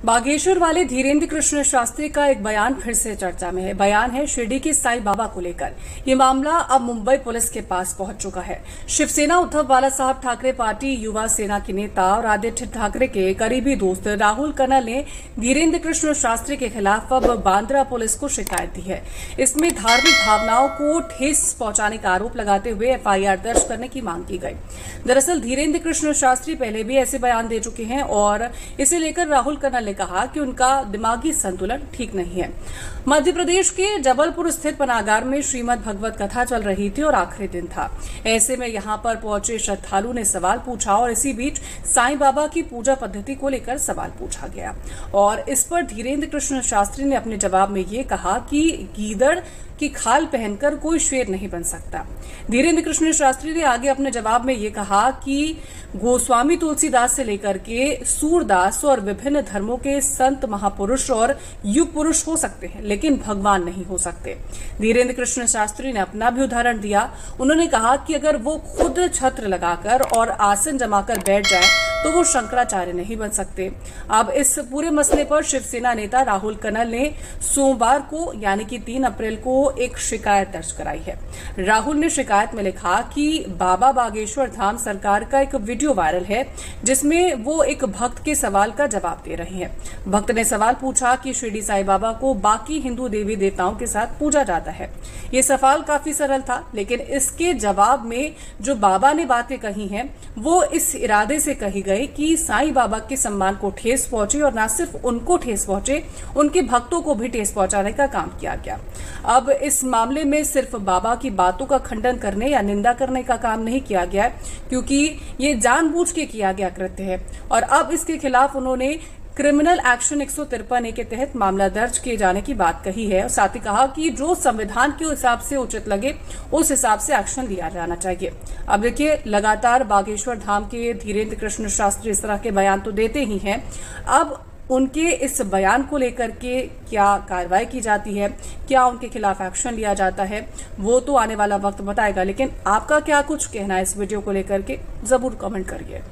बागेश्वर वाले धीरेन्द्र कृष्ण शास्त्री का एक बयान फिर से चर्चा में है। बयान है शिरडी के साईं बाबा को लेकर। ये मामला अब मुंबई पुलिस के पास पहुंच चुका है। शिवसेना उद्धव बालासाहब ठाकरे पार्टी युवा सेना के नेता और आदित्य ठाकरे के करीबी दोस्त राहुल कनल ने धीरेन्द्र कृष्ण शास्त्री के खिलाफ अब बांद्रा पुलिस को शिकायत दी है। इसमें धार्मिक भावनाओं को ठेस पहुंचाने का आरोप लगाते हुए एफआईआर दर्ज करने की मांग की गई। दरअसल धीरेन्द्र कृष्ण शास्त्री पहले भी ऐसे बयान दे चुके हैं और इसे लेकर राहुल कनल ने कहा कि उनका दिमागी संतुलन ठीक नहीं है। मध्य प्रदेश के जबलपुर स्थित पनागार में श्रीमद् भगवत कथा चल रही थी और आखिरी दिन था। ऐसे में यहां पर पहुंचे श्रद्धालु ने सवाल पूछा और इसी बीच साईं बाबा की पूजा पद्धति को लेकर सवाल पूछा गया और इस पर धीरेन्द्र कृष्ण शास्त्री ने अपने जवाब में ये कहा कि गीदड़ की खाल पहनकर कोई शेर नहीं बन सकता। धीरेन्द्र कृष्ण शास्त्री ने आगे अपने जवाब में ये कहा कि गोस्वामी तुलसीदास से लेकर के सूरदास और विभिन्न धर्मों के संत महापुरुष और युग पुरुष हो सकते हैं, लेकिन भगवान नहीं हो सकते। धीरेन्द्र कृष्ण शास्त्री ने अपना भी उदाहरण दिया। उन्होंने कहा कि अगर वो खुद छत्र लगाकर और आसन जमाकर बैठ जाए तो वो शंकराचार्य नहीं बन सकते। अब इस पूरे मसले पर शिवसेना नेता राहुल कनल ने सोमवार को यानी कि 3 अप्रैल को एक शिकायत दर्ज कराई है। राहुल ने शिकायत में लिखा कि बाबा बागेश्वर धाम सरकार का एक वीडियो वायरल है जिसमें वो एक भक्त के सवाल का जवाब दे रहे हैं। भक्त ने सवाल पूछा कि शिरडी साईं बाबा को बाकी हिंदू देवी देवताओं के साथ पूजा जाता है। ये सवाल काफी सरल था, लेकिन इसके जवाब में जो बाबा ने बातें कही हैं वो इस इरादे से कही गई कि साईं बाबा के सम्मान को ठेस पहुंचे और न सिर्फ उनको ठेस पहुंचे, उनके भक्तों को भी ठेस पहुंचाने का काम किया गया। अब इस मामले में सिर्फ बाबा की बातों का खंडन करने या निंदा करने का काम नहीं किया गया, क्योंकि ये जानबूझ के किया गया कृत्य है और अब इसके खिलाफ उन्होंने क्रिमिनल एक्शन 153A के तहत मामला दर्ज किए जाने की बात कही है और साथ ही कहा कि जो संविधान के हिसाब से उचित लगे उस हिसाब से एक्शन लिया जाना चाहिए। अब देखिए, लगातार बागेश्वर धाम के धीरेन्द्र कृष्ण शास्त्री इस तरह के बयान तो देते ही हैं। अब उनके इस बयान को लेकर के क्या कार्रवाई की जाती है, क्या उनके खिलाफ एक्शन लिया जाता है, वो तो आने वाला वक्त बताएगा। लेकिन आपका क्या कुछ कहना है इस वीडियो को लेकर के, जरूर कमेंट करिए।